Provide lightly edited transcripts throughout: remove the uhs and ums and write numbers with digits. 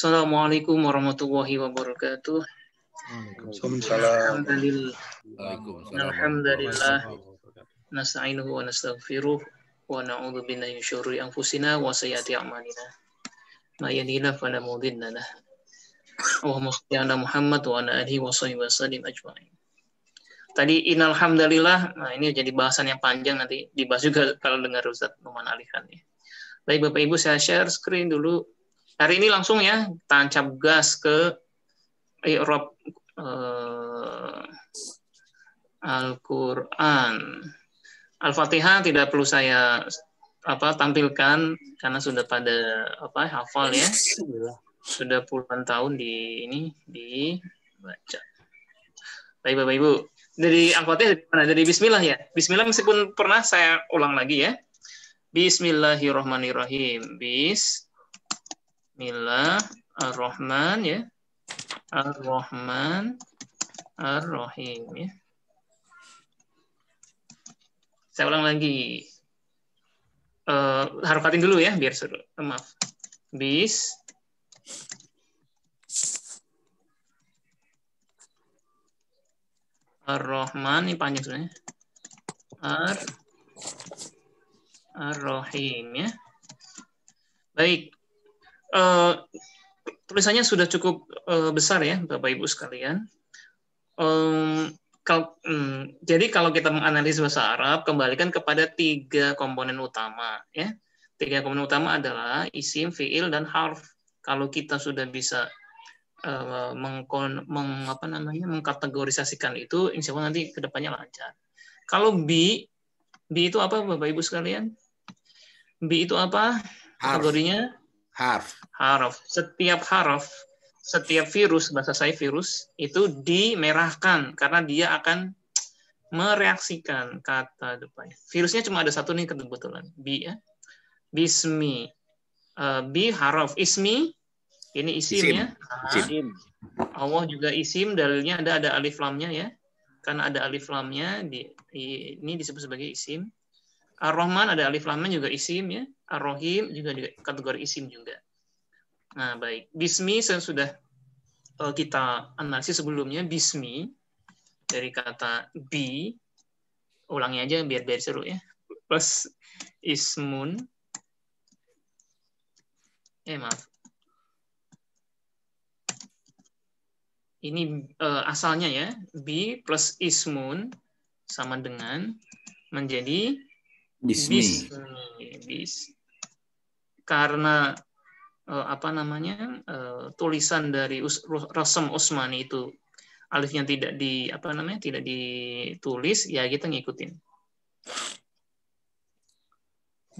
Assalamualaikum warahmatullahi wabarakatuh. Waalaikumsalam. Alhamdulillah. Nasta'inuhu wa nastaghfiruh wa na'udzu billahi min syururi anfusina wa sayyiati a'malina. May yahdihillahu fala mudilla lahu. Allahumma shalli ala Muhammad wa ala alihi wa sahbihi wasallim ajma'in. Tadi innalhamdulillah, nah ini jadi bahasan yang panjang, nanti dibahas juga kalau dengar Ustaz Numan Alihan ya. Baik Bapak Ibu, saya share screen dulu. Hari ini langsung ya, tancap gas ke i'rab Al-Quran. Al-Fatihah tidak perlu saya tampilkan karena sudah pada hafal ya. Sudah puluhan tahun dibaca. Baik Bapak Ibu, dari Al-Fatihah dari mana? Dari Bismillah ya. Bismillah meskipun pernah saya ulang lagi ya. Bismillahirrahmanirrahim. Bismillahirrahman ya. Ar-Rahman Ar-Rahim ya. Saya ulang lagi. Harokatin dulu ya biar seru. Maaf. Ar-Rahman ini panjang sebenarnya. Ar-Rahim ya. Baik. Tulisannya sudah cukup besar ya Bapak Ibu sekalian. Jadi kalau kita menganalisis bahasa Arab, kembalikan kepada 3 komponen utama ya. 3 komponen utama adalah isim, fiil, dan harf. Kalau kita sudah bisa mengkategorisasikan itu, insya Allah nanti kedepannya lancar. Kalau bi itu apa Bapak Ibu sekalian? Bi itu apa kategorinya? Harf. Setiap virus, bahasa saya virus, itu dimerahkan karena dia akan mereaksikan kata depannya. Virusnya cuma ada satu nih kebetulan, bi ya. Bismi. Bi harf. Ismi, ini isimnya. Isim. Allah juga isim, dalilnya ada alif lamnya ya. Karena ada alif lamnya, ini disebut sebagai isim. Ar-Rahman ada alif lamnya juga isim ya. Ar-Rahim juga kategori isim juga. Nah, baik. Bismi sudah kita analisis sebelumnya. Bismi dari kata bi. Ulangi aja biar seru ya. Plus ismun. Maaf. Ini asalnya ya. Bi plus ismun sama dengan menjadi Bismi. Karena tulisan dari Rasam Utsmani itu alifnya tidak ditulis, ya kita ngikutin.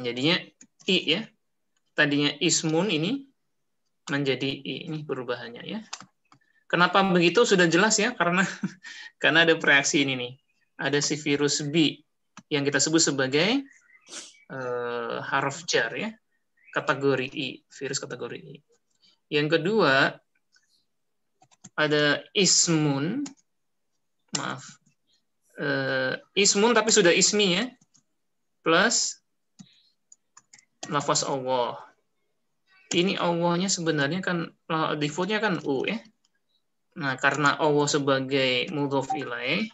Jadinya i ya. Tadinya ismun ini menjadi i, ini perubahannya ya. Kenapa begitu sudah jelas ya, karena ada reaksi ini nih. Ada si virus B yang kita sebut sebagai harf jar ya. Kategori I, virus kategori I. Yang kedua ada ismun, ismun tapi sudah ismi ya, plus lafaz Allah. Ini Allah-nya sebenarnya kan defaultnya kan U ya. Nah karena Allah sebagai mudhof ilaih,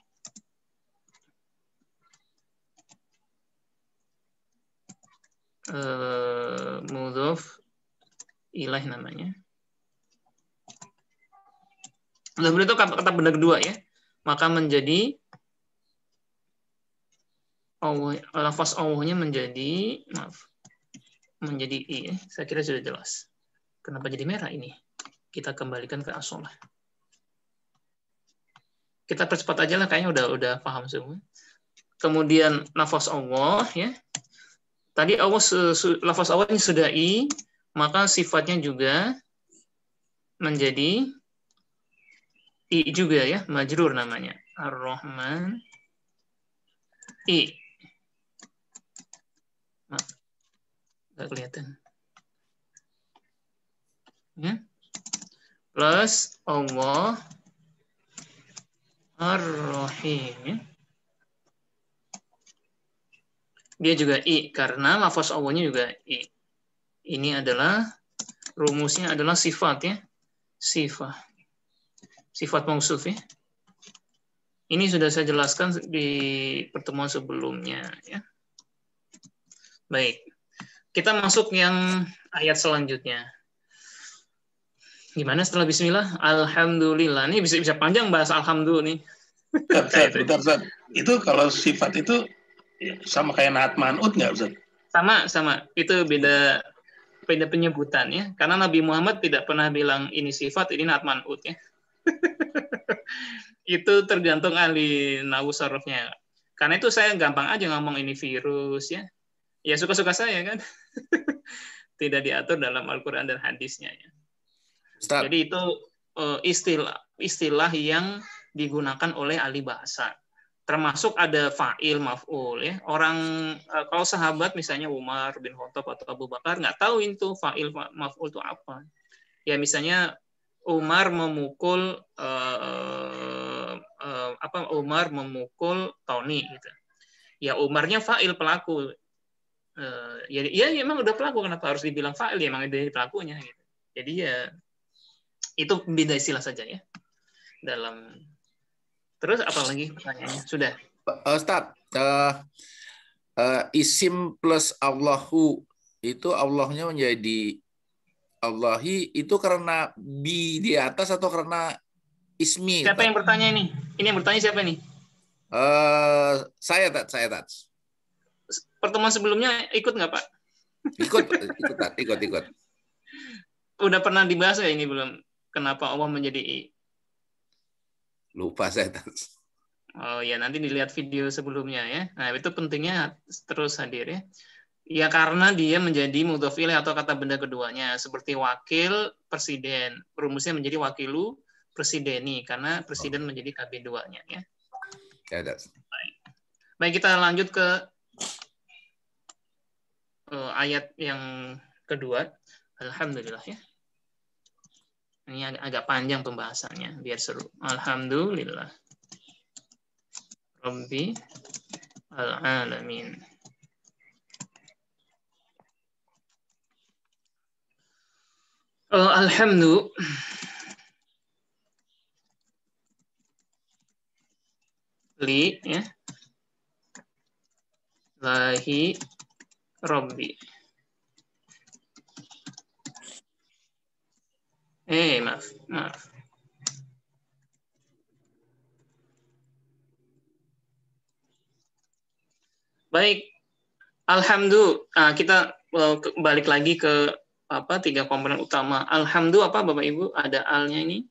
mudhof ilaih namanya. Lalu itu kata benda kedua ya, maka menjadi Allah, lafaz Allah-nya menjadi I ya. Saya kira sudah jelas. Kenapa jadi merah ini? Kita kembalikan ke asolah. Kita percepat aja lah, kayaknya udah paham semua. Kemudian lafaz Allah ya. Tadi Allah lafaz Allah ini sudah I, maka sifatnya juga menjadi I juga ya, majrur namanya. Ar-Rahman I. Nggak kelihatan. Ya. Plus Allah Ar-Rahim ya. Dia juga I karena lafaz Allah-nya juga I. Ini adalah rumusnya adalah sifat ya. Sifat mausuf ya. Ini sudah saya jelaskan di pertemuan sebelumnya ya. Baik. Kita masuk yang ayat selanjutnya. Gimana setelah bismillah? Alhamdulillah. Ini bisa panjang bahas alhamdulillah nih. Bentar, Ustaz. Itu kalau sifat itu sama kayak naat man'ut nggak, Ustaz? Sama. Itu beda penyebutan ya. Karena Nabi Muhammad tidak pernah bilang ini sifat, ini naat man'ut ya. Itu tergantung ahli nahwu sarafnya. Karena itu saya gampang aja ngomong ini virus ya. Ya suka-suka saya kan. Tidak diatur dalam Al-Qur'an dan hadisnya ya. Ustaz. Jadi itu istilah yang digunakan oleh ahli bahasa. Termasuk ada fa'il, maf'ul ya. Orang kalau sahabat misalnya Umar bin Khattab atau Abu Bakar nggak tahu itu fa'il, maf'ul itu apa. Ya misalnya Umar memukul Umar memukul Tony gitu. Ya Umarnya fa'il pelaku. Ya emang udah pelaku, kenapa harus dibilang fa'il, ya emang dia pelakunya gitu. Jadi ya itu beda istilah saja ya. Terus apa lagi pertanyaannya? Sudah. Ustaz, isim plus Allahu itu Allahnya menjadi Allahi itu karena bi di atas atau karena ismi? Siapa yang bertanya ini? Ini yang bertanya siapa nih? Saya Tat. Pertemuan sebelumnya ikut nggak Pak? Ikut. Udah pernah dibahas ya ini belum? Kenapa Allah menjadi I? Lupa saya Tat. Oh ya, nanti dilihat video sebelumnya ya. Nah itu pentingnya terus hadir ya. Ya karena dia menjadi mudhof ilaih atau kata benda keduanya, seperti wakil presiden. Rumusnya menjadi wakilu presideni karena presiden menjadi KB2-nya ya. Baik, kita lanjut ke ayat yang kedua. Alhamdulillah ya. Ini agak panjang pembahasannya biar seru. Alhamdulillah. Rabbi al-alamin. Alhamdulillah. Ya. Lahi Rabbi. Maaf. Baik. Alhamdulillah. Kita balik lagi ke tiga komponen utama. Alhamdulillah apa Bapak Ibu? Ada alnya ini.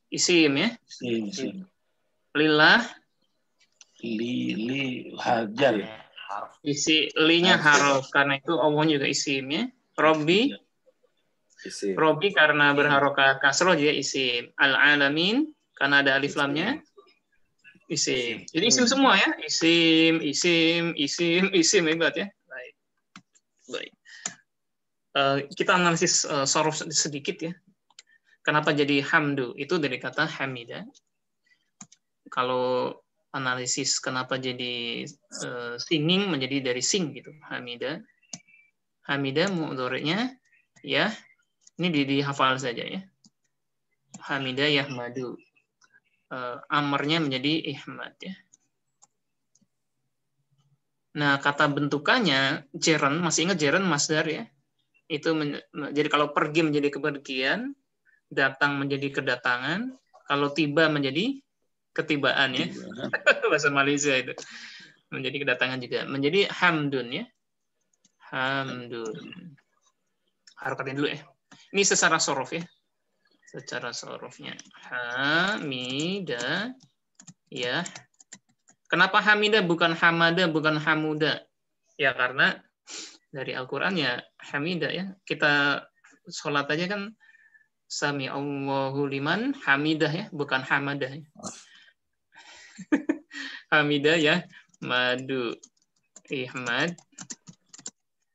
Isim ya. Isim. Lillah. Li hajar. Isi linya harf karena itu Allah juga isim ya. Robbi. Isim. Robbi karena berharokat kasroh dia isim. Al-alamin karena ada alif lamnya. Isim. Jadi isim semua ya. Isim hebat ya. Baik. Kita analisis sorof sedikit ya. Kenapa jadi hamdu? Itu dari kata hamida. Kalau analisis kenapa jadi singing menjadi dari sing gitu. Hamida mudhari'nya ya. Ini dihafal saja ya. Hamida yahmadu. Amarnya menjadi ihmad ya. Nah, kata bentukannya jeren, masih ingat jeren masdar ya? Itu jadi kalau pergi menjadi kepergian, datang menjadi kedatangan, kalau tiba menjadi ketibaan ya. Bahasa Malaysia itu. Menjadi kedatangan juga. Menjadi hamdun ya. Hamdun. Harokatin dulu ya. Ini secara sorof ya. Secara sorofnya. Hamida ya. Kenapa Hamida bukan Hamada, bukan Hamuda? Ya karena dari Al-Quran ya Hamida ya. Kita sholat aja kan Sami Allahu liman Hamidah ya, bukan Hamadah ya. Hamidah ya, madu ihmad.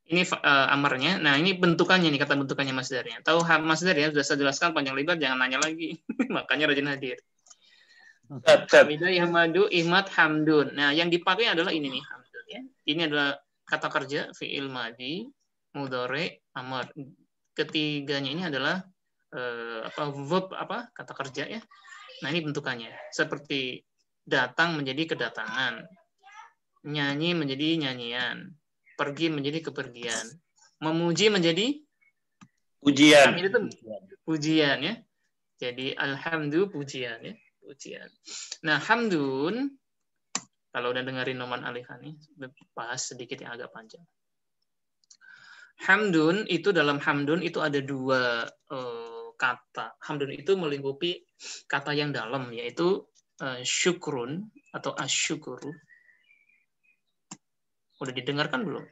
Ini amarnya. Nah, ini bentukannya nih, kata bentukannya masdarnya. Tahu masdar ya, sudah saya jelaskan panjang lebar, jangan nanya lagi. Makanya rajin hadir. Hamidah yahmadu ihmad hamdun. Nah, yang dipakai adalah ini nih hamdun ya. Ini adalah kata kerja fi'il madi, mudhari, amar. ketiganya ini adalah verb kata kerja ya. Nah, ini bentukannya. Seperti datang menjadi kedatangan, nyanyi menjadi nyanyian, pergi menjadi kepergian, memuji menjadi Pujian. hamid itu pujian ya. Jadi alhamdulillah pujian ya, pujian. Nah, hamdun kalau udah dengerin Noman Alihan nih, bahas sedikit yang agak panjang. Hamdun itu dalam hamdun itu ada dua kata. Hamdun itu melingkupi kata yang dalam, yaitu syukrun atau asyukuru. Udah didengarkan belum?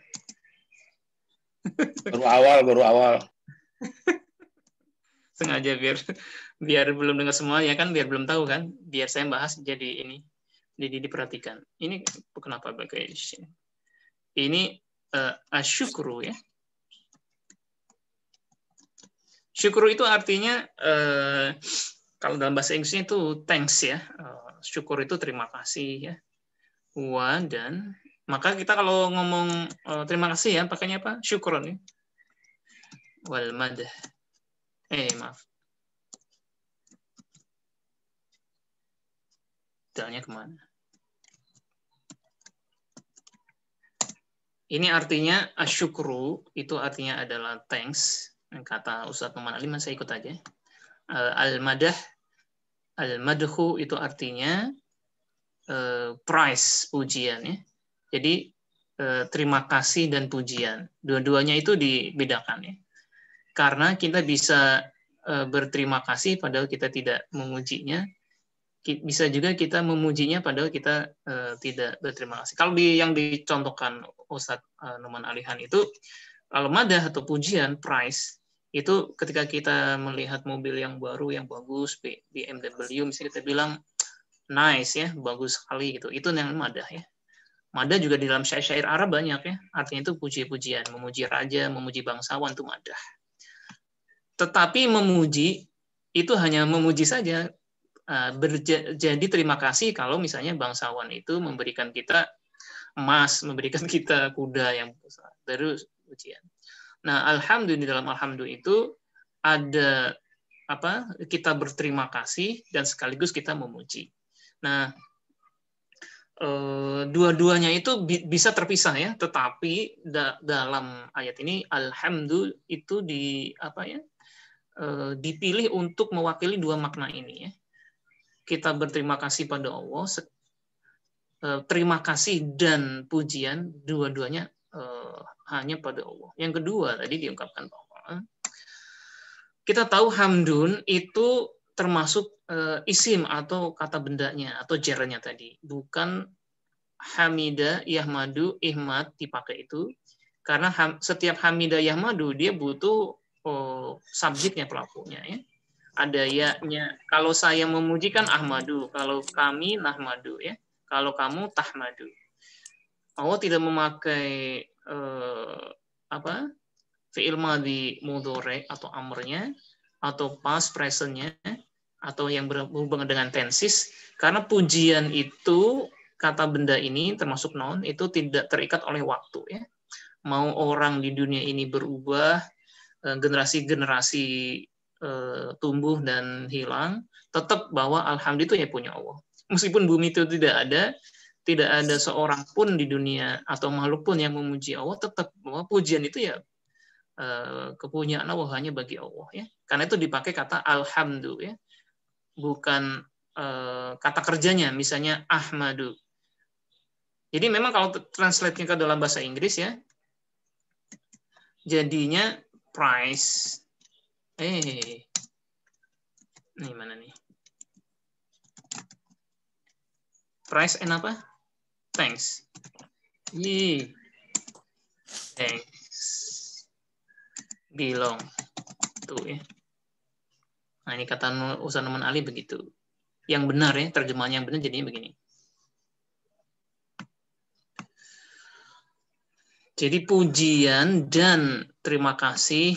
Baru awal. Sengaja biar belum dengar semua ya kan, biar belum tahu kan, biar saya bahas jadi ini. Jadi diperhatikan. Ini kenapa pakai sini? Ini asyukuru ya. Syukuru itu artinya kalau dalam bahasa Inggrisnya itu thanks ya. Syukur itu terima kasih ya. Dan maka kita kalau ngomong terima kasih ya pakainya apa? Syukron ya. Wal madah. Maaf. Dalnya kemana? Ini artinya asyukru itu artinya adalah thanks. Kata Ustadz Noman Ali, saya ikut aja. Al-madah, al-madhu itu artinya praise, pujian ya. Jadi terima kasih dan pujian. Dua-duanya itu dibedakan ya. Karena kita bisa berterima kasih padahal kita tidak memujinya. Bisa juga kita memujinya padahal kita tidak berterima kasih. Kalau yang dicontohkan Ustadz Noman Alihan itu, kalau madah atau pujian, price, itu ketika kita melihat mobil yang baru, yang bagus, BMW, misalnya kita bilang, nice ya, bagus sekali gitu. Itu yang madah ya. Madah juga di dalam syair-syair Arab banyak ya. Artinya itu puji-pujian, memuji raja, memuji bangsawan, itu madah. Tetapi memuji, itu hanya memuji saja. Jadi terima kasih kalau misalnya bangsawan itu memberikan kita emas, memberikan kita kuda yang besar. Terus pujian. Nah, alhamdulillah di dalam alhamdulillah itu ada kita berterima kasih dan sekaligus kita memuji. Nah, dua-duanya itu bisa terpisah ya, tetapi dalam ayat ini alhamdulillah itu dipilih untuk mewakili dua makna ini ya. Kita berterima kasih pada Allah, terima kasih dan pujian dua-duanya hanya pada Allah. Yang kedua tadi diungkapkan bahwa kita tahu hamdun itu termasuk isim atau kata bendanya atau jarnya tadi, bukan hamida, yahmadu, ihmad dipakai itu karena setiap hamida, yahmadu dia butuh subjeknya, pelakunya ya. Ada ya-nya. Kalau saya memuji kan ahmadu, kalau kami nahmadu ya. Kalau kamu tahmadu. Allah tidak memakai fi'il madhi mudhari atau amrnya atau past presentnya atau yang berhubungan dengan tenses, karena pujian itu kata benda ini termasuk noun itu tidak terikat oleh waktu ya. Mau orang di dunia ini berubah, generasi-generasi tumbuh dan hilang, tetap bahwa alhamdulillah itu ya punya Allah. Meskipun bumi itu tidak ada seorang pun di dunia atau makhluk pun yang memuji Allah, tetap bahwa pujian itu ya kepunyaan Allah, hanya bagi Allah ya. Karena itu dipakai kata alhamdulillah ya. Bukan kata kerjanya misalnya ahmadu. Jadi memang kalau translate-nya ke dalam bahasa Inggris ya, jadinya price. Nih mana nih? Price and apa? Thanks. Thanks. Belong. Tuh ya. Nah, ini kata Ustadz Noman Ali begitu. Yang benar ya, terjemahan yang benar jadinya begini. Jadi pujian dan terima kasih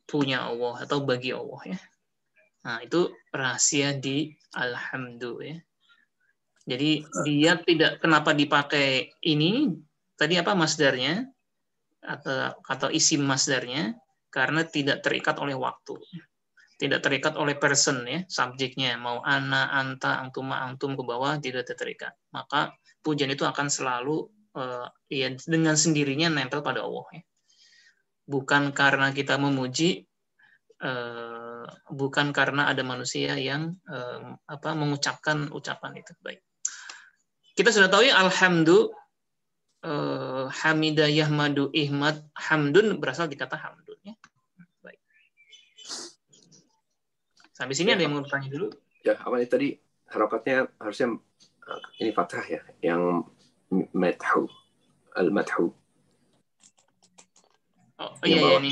punya Allah atau bagi Allah ya. Nah, itu rahasia di alhamdulillah ya. Jadi dia tidak, kenapa dipakai ini tadi masdarnya atau isim masdarnya karena tidak terikat oleh waktu, tidak terikat oleh person ya, subjeknya, mau ana, anta, antuma, antum ke bawah tidak terikat. Maka pujian itu akan selalu ya dengan sendirinya nempel pada Allah ya. Bukan karena kita memuji, bukan karena ada manusia yang mengucapkan ucapan itu. Baik. Kita sudah tahu ya, hamidah, yahmadu, ihmad, hamdun berasal di kata hamdun ya. Baik. Sampai sini ada yang mau bertanya dulu? Ya, apa ini tadi harokatnya harusnya ini fathah ya, yang madhu, al-madhu. Oh iya, ini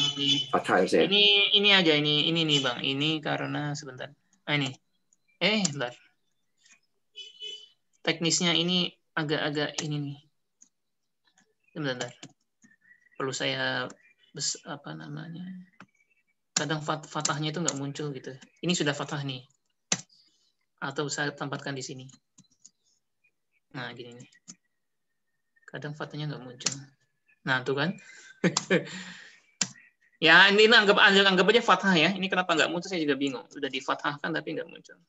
fathah harusnya. Ini aja ini nih Bang. Ini karena sebentar. Ini. Bentar. Teknisnya ini agak-agak ini nih. Sebentar. Perlu saya kadang fathahnya itu nggak muncul gitu. Ini sudah fathah nih. Atau saya tempatkan di sini. Nah, gini nih. Kadang fathahnya nggak muncul. Nah, tuh kan. Ya, ini anggap aja fathah ya. Ini kenapa nggak muncul saya juga bingung. Sudah difathahkan tapi nggak muncul.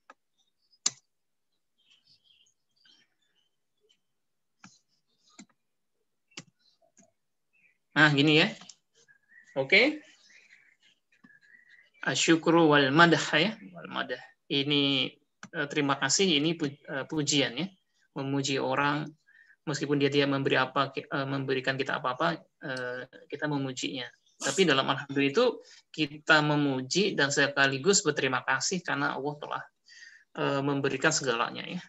Nah, gini ya. Oke. Asyukru wal madah ya. Wal madah. Ini terima kasih, ini pujian ya. Memuji orang meskipun dia tidak memberikan kita apa-apa, kita memujinya. Tapi dalam alhamdulillah itu kita memuji dan sekaligus berterima kasih karena Allah telah memberikan segalanya ya.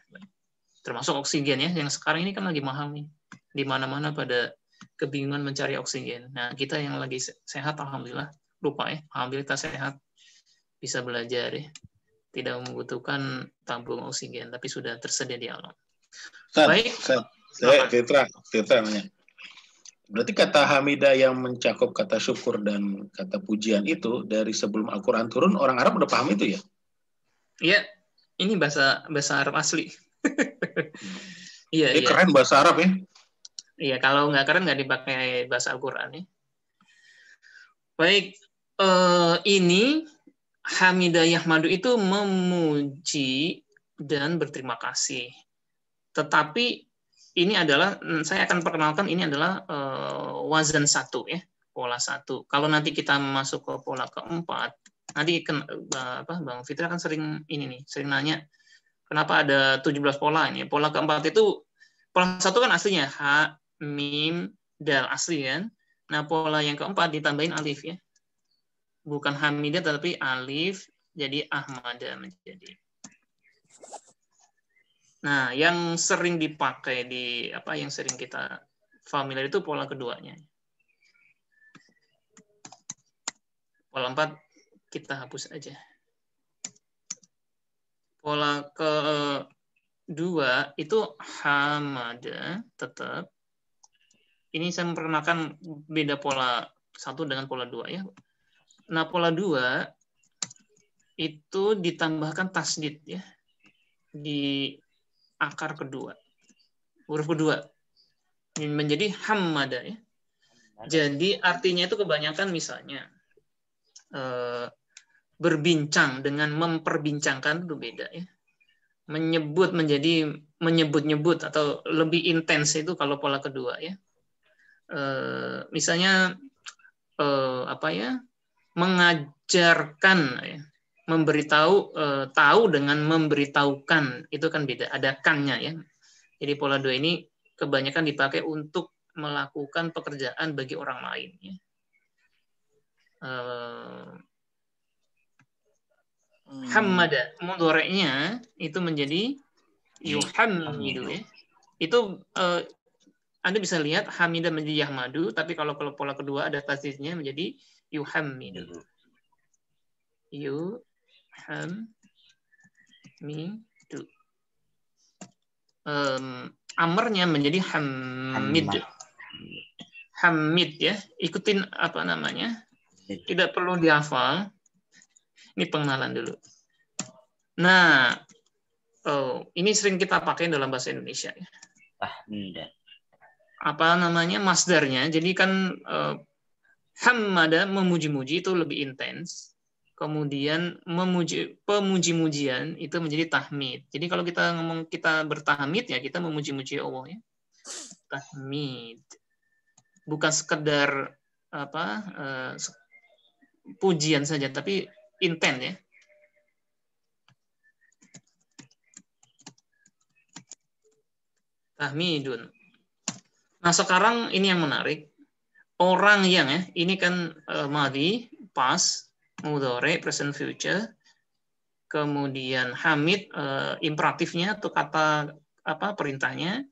Termasuk oksigen ya, yang sekarang ini kan lagi mahal nih. Di mana-mana pada kebingungan mencari oksigen. Nah, kita yang lagi sehat alhamdulillah, lupa ya, alhamdulillah kita sehat, bisa belajar ya. Tidak membutuhkan tabung oksigen, tapi sudah tersedia di alam. Baik. Fitra nanya. Berarti kata hamidah yang mencakup kata syukur dan kata pujian itu dari sebelum Al-Quran turun, orang Arab udah paham itu ya? Iya, ini bahasa Arab asli. Iya. Keren bahasa Arab ya? Iya, kalau nggak keren nggak dipakai bahasa Al-Quran ya. Baik, ini hamidah yahmadu itu memuji dan berterima kasih. Tetapi ini adalah, saya akan perkenalkan, ini adalah wazan 1 ya, pola 1. Kalau nanti kita masuk ke pola keempat, nanti Bang Fitra kan sering nanya, kenapa ada 17 pola ini? Pola keempat itu, pola 1 kan aslinya ha, mim, dal asli kan. Nah, pola yang keempat ditambahin alif ya. Bukan hamidah tapi alif, jadi ahmada menjadi. Nah, yang sering dipakai yang sering kita familiar itu pola keduanya. Pola 4 kita hapus aja. Pola kedua itu hamada tetap. Ini saya memperkenalkan beda pola 1 dengan pola 2 ya. Nah, pola 2 itu ditambahkan tasdid ya. Di akar kedua, huruf kedua menjadi hammada ya. Jadi artinya itu kebanyakan misalnya berbincang dengan memperbincangkan itu beda ya. Menyebut menjadi menyebut-nyebut atau lebih intens itu kalau pola kedua ya. Misalnya mengajarkan ya. Memberitahu, tahu dengan memberitahukan itu kan beda, ada kan-nya ya. Jadi pola 2 ini kebanyakan dipakai untuk melakukan pekerjaan bagi orang lain ya. Hammada mudhari'nya itu menjadi yuhammidu ya. Itu Anda bisa lihat hamidah menjadi yahmadu, tapi kalau pola kedua ada tasdidnya menjadi yuhammidu. Yuhammidu. Amarnya menjadi hamid. Hamid ya. Ikutin apa namanya? Tidak perlu dihafal. Ini pengenalan dulu. Nah, ini sering kita pakai dalam bahasa Indonesia ya. Apa namanya? Masdarnya. Jadi kan Hamada memuji-muji itu lebih intens. Kemudian pemuji-mujian itu menjadi tahmid. Jadi kalau kita ngomong kita bertahmid ya kita memuji-muji Allah ya. Tahmid. Bukan sekedar pujian saja tapi intens ya. Tahmidun. Nah, sekarang ini yang menarik. Orang yang ya, ini kan madhi, past, mudhari, present future, kemudian hamid imperatifnya atau kata perintahnya,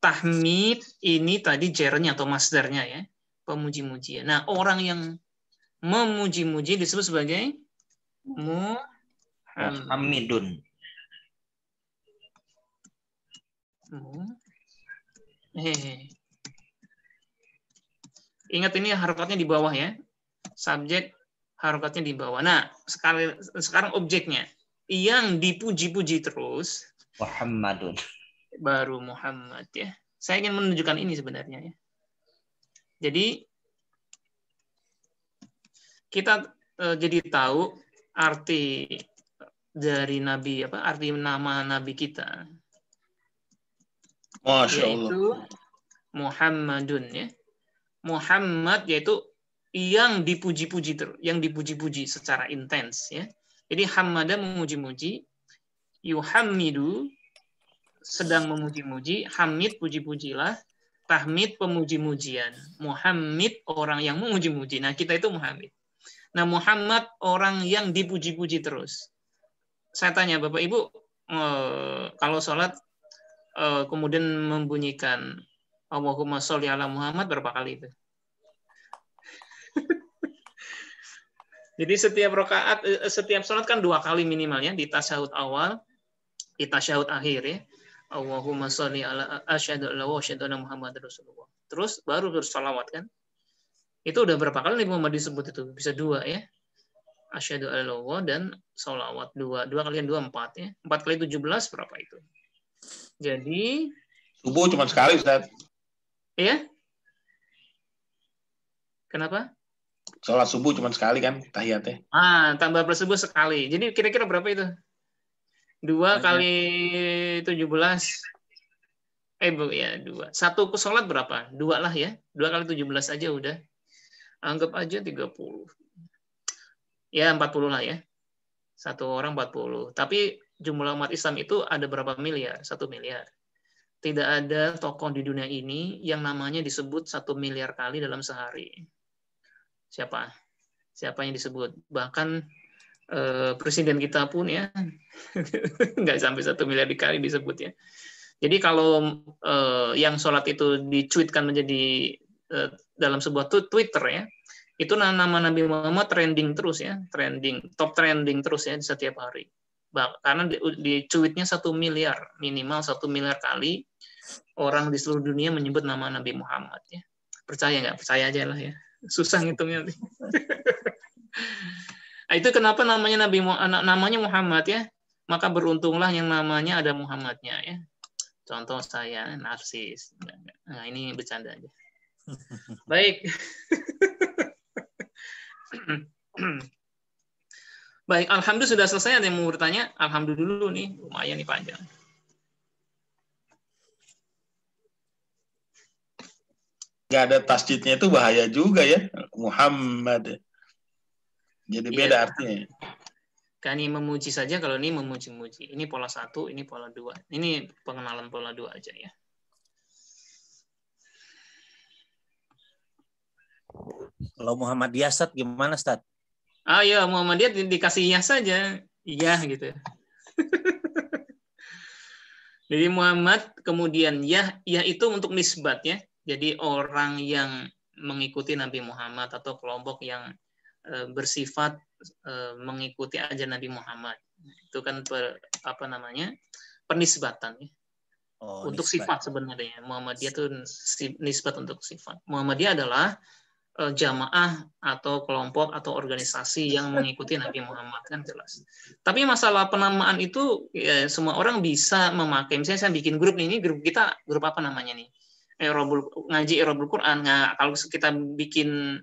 tahmid ini tadi gernya atau masdarnya ya, pemuji-mujian. Nah, orang yang memuji-muji disebut sebagai Muhammadun. Ingat ini harokatnya di bawah ya. Subjek harokatnya di bawah. Nah, sekarang objeknya yang dipuji-puji terus Muhammadun. Baru Muhammad ya. Saya ingin menunjukkan ini sebenarnya ya. Jadi kita jadi tahu arti dari nabi arti nama nabi kita. Masya Allah. Yaitu Muhammadun ya. Muhammad yaitu yang dipuji-puji secara intens ya. Jadi hamada memuji-muji, yuhammidu sedang memuji-muji, hamid puji-pujilah, tahmid pemuji-mujian, Muhammad orang yang memuji-muji. Nah, kita itu Muhammad. Nah, Muhammad orang yang dipuji-puji terus. Saya tanya Bapak Ibu, kalau sholat kemudian membunyikan Allahumma sholli ala Muhammad berapa kali itu? Jadi setiap rakaat, setiap sholat kan 2 kali minimalnya di tasyahud awal, di tasyahud akhir ya. Allahumma sholli ala asyhadu alla wa asyhadu anna Muhammadar Rasulullah. Terus baru bersalawat kan? Itu udah berapa kali Nabi Muhammad disebut itu? Bisa 2 ya. Asyhadu alla wa dan salawat 2. 2 kali 2 4 ya. 4 kali 17 berapa itu? Jadi subuh cuma sekali Ustaz. Iya? Kenapa? Sholat subuh cuma sekali kan tahiyatnya. Tambah plus subuh sekali. Jadi kira-kira berapa itu? 2 kali 17. Bu ya 2. Satu ke sholat berapa? 2 lah ya. 2 kali 17 aja udah. Anggap aja 30. Ya 40 lah ya. Satu orang 40. Tapi jumlah umat Islam itu ada berapa miliar? 1 miliar. Tidak ada tokoh di dunia ini yang namanya disebut 1 miliar kali dalam sehari. Siapa? Siapa yang disebut? Bahkan presiden kita pun ya nggak sampai 1 miliar kali disebut ya. Jadi kalau yang sholat itu dicuitkan menjadi dalam sebuah Twitter ya, itu nama Nabi Muhammad trending terus ya, top trending terus ya setiap hari. Karena di cuitnya 1 miliar, minimal 1 miliar kali orang di seluruh dunia menyebut nama Nabi Muhammad ya. Percaya nggak? Percaya aja lah ya. Susah ngitungnya. Nah, itu kenapa namanya namanya Muhammad ya? Maka beruntunglah yang namanya ada Muhammadnya ya. Contoh saya narsis. Nah, ini bercanda aja. Baik. Baik, alhamdulillah sudah selesai. Ada yang mau bertanya? Alhamdulillah dulu nih, lumayan nih panjang. Nggak ada tasjidnya itu bahaya juga ya, Muhammad. Jadi beda artinya. Kan ini memuji saja, kalau ini memuji-muji. Ini pola 1, ini pola 2. Ini pengenalan pola 2 aja ya. Kalau Muhammadiyah Ustaz gimana Ustaz? Ya Muhammadiyah dikasih iya saja. Iya gitu. Jadi Muhammad kemudian ya itu untuk nisbat ya. Jadi orang yang mengikuti Nabi Muhammad atau kelompok yang bersifat mengikuti ajaran Nabi Muhammad. Itu kan penisbatan ya. Untuk nisbat. Sifat sebenarnya. Muhammadiyah itu nisbat untuk sifat. Muhammadiyah adalah jamaah atau kelompok atau organisasi yang mengikuti Nabi Muhammad kan jelas. Tapi masalah penamaan itu ya, semua orang bisa memakai. Misalnya saya bikin grup ini grup kita grup apa namanya nih? Ngaji Irobul Quran. Nah, kalau kita bikin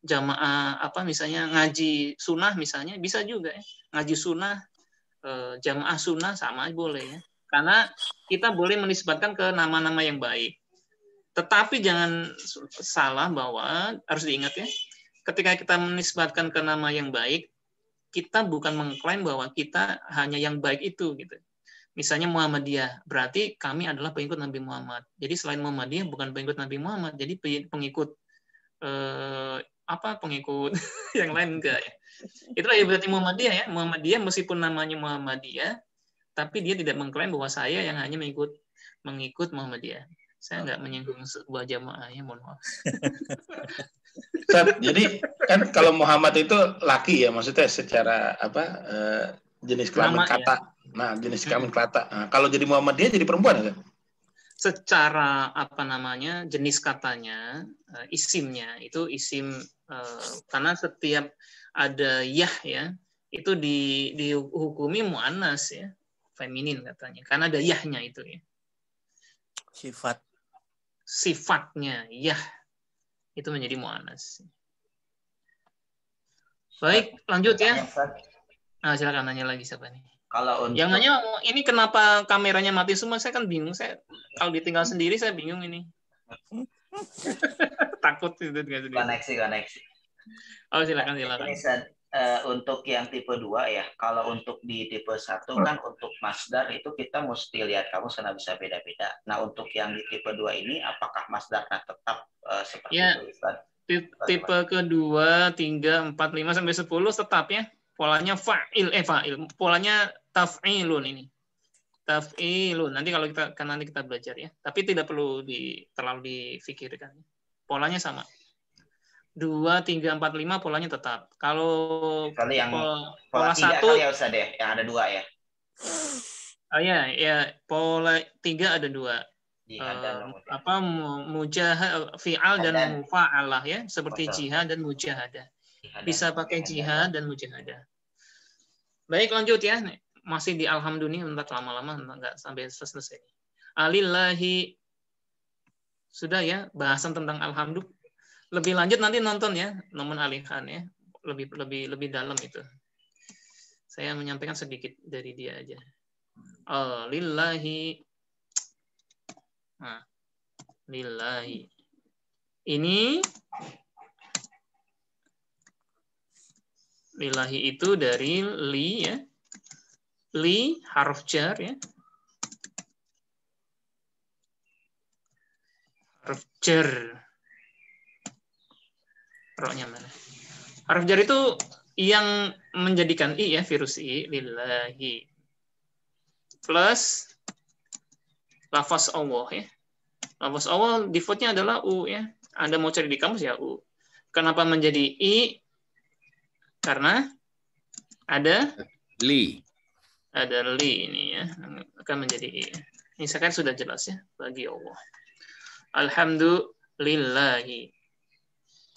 jamaah apa misalnya ngaji sunnah misalnya bisa juga ya. Ngaji sunnah, jamaah sunnah sama boleh ya. Karena kita boleh menisbatkan ke nama-nama yang baik. Tetapi jangan salah bahwa harus diingat ya, ketika kita menisbatkan ke nama yang baik, kita bukan mengklaim bahwa kita hanya yang baik itu gitu. Misalnya Muhammadiyah, berarti kami adalah pengikut Nabi Muhammad. Jadi selain Muhammadiyah bukan pengikut Nabi Muhammad, jadi pengikut pengikut yang lain enggak ya. Itulah ya berarti Muhammadiyah ya. Muhammadiyah meskipun namanya Muhammadiyah, tapi dia tidak mengklaim bahwa saya yang hanya mengikut Muhammadiyah. Saya nggak menyinggung sebuah jamaahnya, mohon maaf. Jadi kan kalau Muhammad itu laki ya, maksudnya secara jenis kelamin kata. Ya? Nah, jenis kelamin kata. Nah, kalau jadi Muhammadiyah jadi perempuan ya? Secara jenis katanya, isimnya itu isim karena setiap ada yah ya, itu dihukumi muannas ya, feminin katanya. Karena ada yahnya itu ya. Sifatnya yah itu menjadi muannas. Baik, lanjut ya. Nah, silakan nanya lagi siapa nih? Kalau untuk... Yang nanya ini kenapa kameranya mati semua? Saya kan bingung. Saya kalau ditinggal sendiri saya bingung ini. Takut itu koneksi. Oh, silakan. Ini untuk yang tipe 2 ya. Kalau untuk di tipe 1 kan untuk masdar itu kita mesti lihat kamus karena bisa beda-beda. Nah, untuk yang di tipe 2 ini apakah masdarnya tetap seperti ya, itu Ustaz? Tipe kedua 3, 4, 5 sampai 10 tetap ya. Polanya fa'il. Polanya taf'ilun ini. Taf'ilun. Nanti nanti kita belajar ya. Tapi tidak perlu terlalu difikirkan. Polanya sama. 2, 3, 4, 5 polanya tetap. Kalau yang pola 1 ya Ustaz deh, yang ada 2 ya. Oh ya, pola 3 ada 2. Mujahad, fi'al dan mufa'alah ya, seperti jihad dan mujahadah. Bisa pakai jihad dan mujahadah. Baik, lanjut ya. Masih di alhamdulillah, entar lama-lama enggak sampai selesai. Alillahi. Sudah ya, bahasan tentang alhamdulillah. Lebih lanjut nanti nonton ya, Nomen Alihan ya. Lebih dalam itu. Saya menyampaikan sedikit dari dia aja. Lillahi. Nah, lillahi. Ini lillahi itu dari li ya. Li harf jar ya. Harf jar. Roknya mana? Harf jar itu yang menjadikan i ya, virus i, lillahi. Plus lafaz Allah ya. Lafaz Allah defaultnya adalah u ya. Anda mau cari di kamus ya u. Kenapa menjadi i? Karena ada li. Ada li ini ya. Akan menjadi i. Ini sekarang sudah jelas ya bagi Allah. Alhamdulillahi.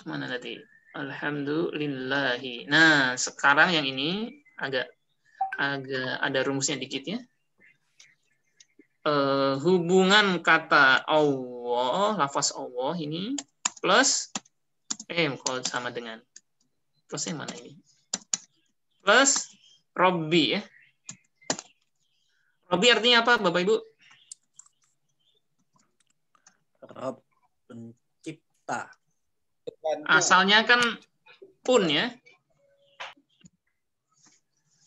Mana tadi? Alhamdulillahi. Nah, sekarang yang ini agak ada rumusnya dikit ya. Hubungan kata Allah, lafaz Allah ini plus kalau sama dengan plusnya mana ini? Plus Robbi ya. Robbi artinya apa, Bapak Ibu? Rob pencipta. Asalnya kan un ya.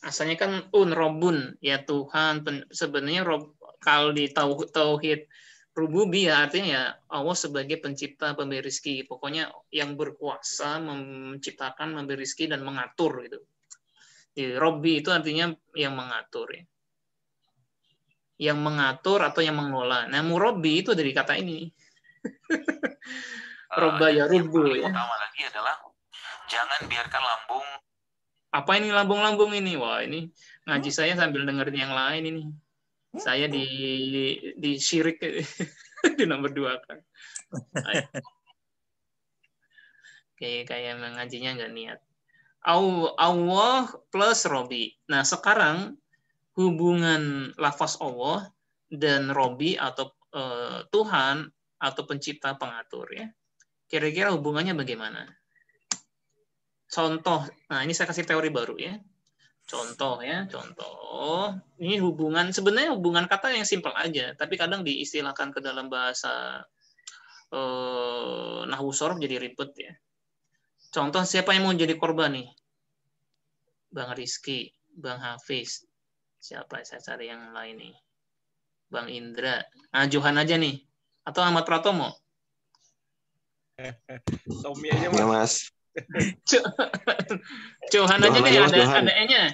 Asalnya kan Robun ya Tuhan. Sebenarnya kalau di tauhid rububiyah artinya ya Allah sebagai pencipta, pemberi rezeki. Pokoknya yang berkuasa menciptakan, memberi rezeki dan mengatur gitu. Jadi Robbi itu artinya yang mengatur ya. Yang mengatur atau yang mengelola. Nah, murabbi itu dari kata ini. Robba ya rubu ya. Utama lagi adalah jangan biarkan lambung. Apa ini lambung-lambung ini? Wah, ini ngaji saya sambil dengerin yang lain ini. Saya di syirik di nomor 2 kan. Kayak mengajinya nggak niat. Allah plus Robi. Nah, sekarang hubungan lafaz Allah dan Robi atau Tuhan atau pencipta pengatur ya. Kira-kira hubungannya bagaimana? contoh. Nah, ini saya kasih teori baru ya. Contoh ya, contoh. Ini sebenarnya hubungan kata yang simpel aja, tapi kadang diistilahkan ke dalam bahasa nahwu shorof jadi ribet ya. Contoh, siapa yang mau jadi korban nih? Bang Rizky, Bang Hafiz. Siapa? Saya cari yang lain nih. Bang Indra. Nah, Johan aja nih. Atau Ahmad Pratomo? Tommy aja Mas. Ya Mas. Johan aja nih, Mas, ada E-nya.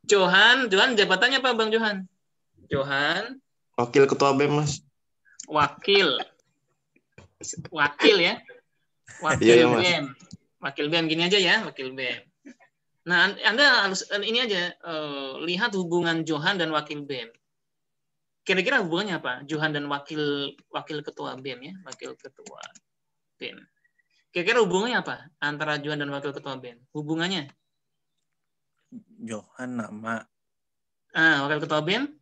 Johan jabatannya apa Bang Johan? Johan. Wakil Ketua BEM Mas. Wakil ya. Wakil Iya, Mas. BEM. Wakil BEM gini aja ya, wakil BEM. Nah, Anda harus ini aja, lihat hubungan Johan dan wakil BEM. Kira-kira hubungannya apa? Johan dan wakil ketua BEM ya, wakil ketua BEM. Kira-kira hubungannya apa antara Johan dan wakil ketua BEM? Hubungannya? Johan nama. Wakil ketua BEM?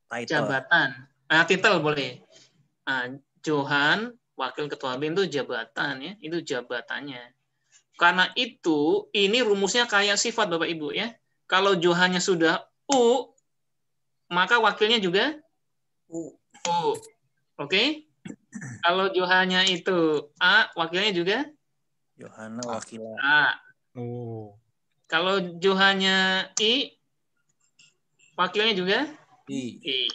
Title. Jabatan. Titel boleh. Johan, wakil ketua BEM itu jabatan ya, itu jabatannya. Karena itu, ini rumusnya kayak sifat Bapak Ibu ya. Kalau Johannya sudah U, maka wakilnya juga U. Oke? Kalau Johannya itu A, wakilnya juga Johanna wakilnya A. Oh. Kalau Johannya I, wakilnya juga I.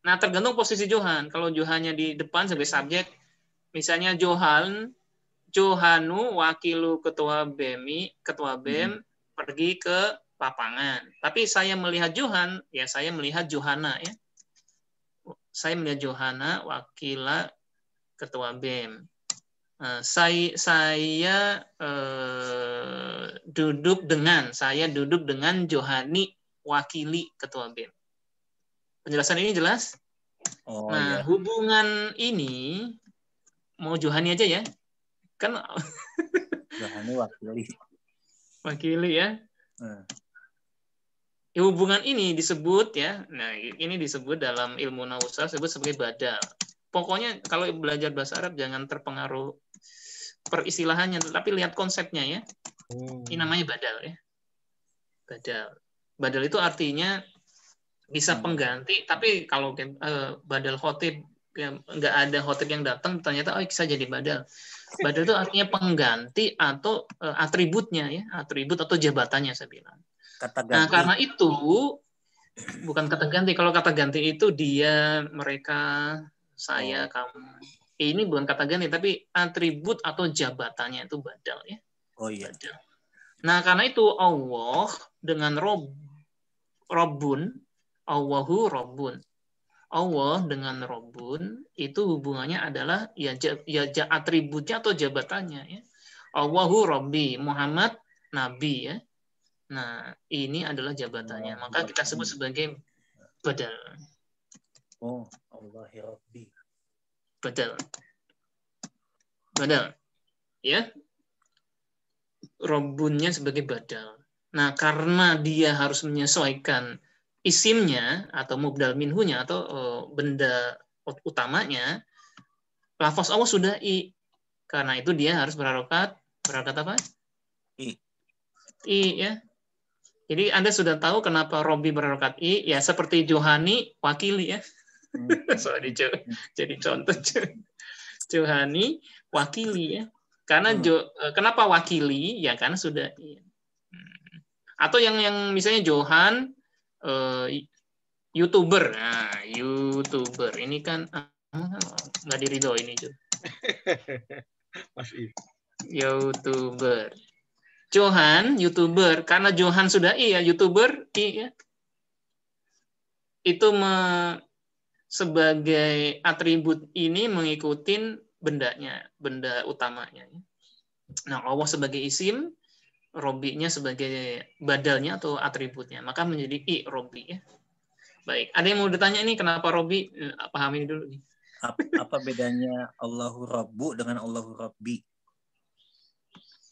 Nah, tergantung posisi Johan. Kalau Johannya di depan sebagai subjek, misalnya Johanu wakilu ketua BEM pergi ke lapangan. Tapi saya melihat Johan, ya saya melihat Johana ya. Saya melihat Johana wakila ketua BEM. Saya duduk dengan Johani wakili ketua BEM. Penjelasan ini jelas? Iya. Hubungan ini mau Johani aja ya. Kan Johani wakili ya. Hubungan ini disebut ya. Nah, ini disebut dalam ilmu nahwu disebut sebagai badal. Pokoknya kalau belajar bahasa Arab jangan terpengaruh peristilahannya, tetapi lihat konsepnya ya. Ini namanya badal ya. Badal itu artinya bisa pengganti, tapi kalau badal khotib nggak ada khotib yang datang, ternyata bisa jadi badal. Badal itu artinya pengganti atau atributnya ya, atribut atau jabatannya saya bilang. Kata ganti. Nah, karena itu bukan kata ganti. Kalau kata ganti itu dia, mereka, saya, kamu. Ini bukan kata ganti, tapi atribut atau jabatannya itu badal ya. Oh iya. Badal. Nah, karena itu Allah dengan Rabbun, Allahu Rabbun. Allah dengan Rabbun itu hubungannya adalah ya atributnya atau jabatannya ya. Allahu Rabbi, Muhammad Nabi ya. Nah, ini adalah jabatannya. Maka kita sebut sebagai badal. Allahi Rabbi. Badal. Ya. Rabbunnya sebagai badal. Nah, karena dia harus menyesuaikan isimnya atau mubdal minhunya atau benda utamanya, lafaz Allah sudah I. Karena itu dia harus berharokat apa? I ya. Jadi Anda sudah tahu kenapa Robbi berharokat I, ya seperti Johani wakili ya. Sorry, jadi contoh Johani wakili ya. Karena kenapa wakili? Ya karena sudah I. Atau yang misalnya Johan YouTuber. Nah, YouTuber ini kan nggak diridho ini juga. YouTuber. Johan YouTuber, karena Johan sudah iya, YouTuber iya. Itu sebagai atribut ini mengikuti bendanya, benda utamanya. Nah, Allah sebagai isim, Robbi-nya sebagai badalnya atau atributnya, maka menjadi I Robbi ya. Baik, ada yang mau ditanya ini kenapa Robbi? Pahami dulu nih. Apa bedanya Allahu Rabbu dengan Allahu Rabbi?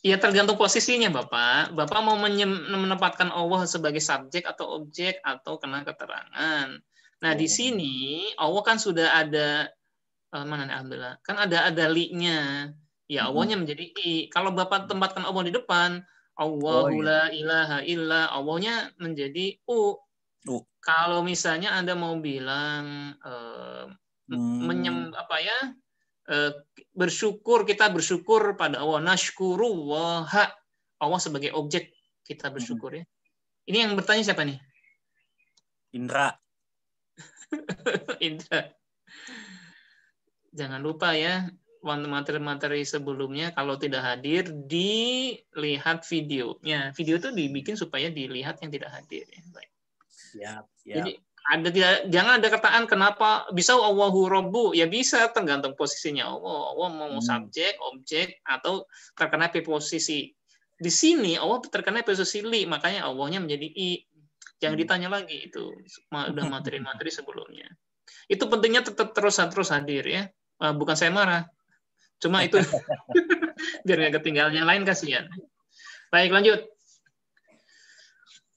Ya tergantung posisinya Bapak. Bapak mau menempatkan Allah sebagai subjek atau objek atau kena keterangan. Nah di sini Allah kan sudah ada mana nih alhamdulillah kan ada li-nya. ya Allahnya menjadi I. Kalau Bapak tempatkan Allah di depan, Allahu la ilaha illa, Allahnya menjadi U. Kalau misalnya Anda mau bilang bersyukur, kita bersyukur pada Allah, nashkurullah, Allah sebagai objek kita bersyukur ya. Ini yang bertanya siapa nih? Indra. Indra. Jangan lupa ya, materi-materi sebelumnya kalau tidak hadir dilihat videonya. Video itu dibikin supaya dilihat yang tidak hadir ya. Baik. Siap. Jadi jangan ada kataan kenapa bisa Allahu Rabbu, ya bisa tergantung posisinya Allah mau subjek, objek atau terkena posisi. Di sini Allah terkena posisi li, makanya Allahnya menjadi I. Jangan ditanya lagi itu udah materi-materi sebelumnya. Itu pentingnya tetap terus hadir ya. Bukan saya marah. Cuma itu biar nggak ketinggalan, yang lain kasihan. Baik, lanjut.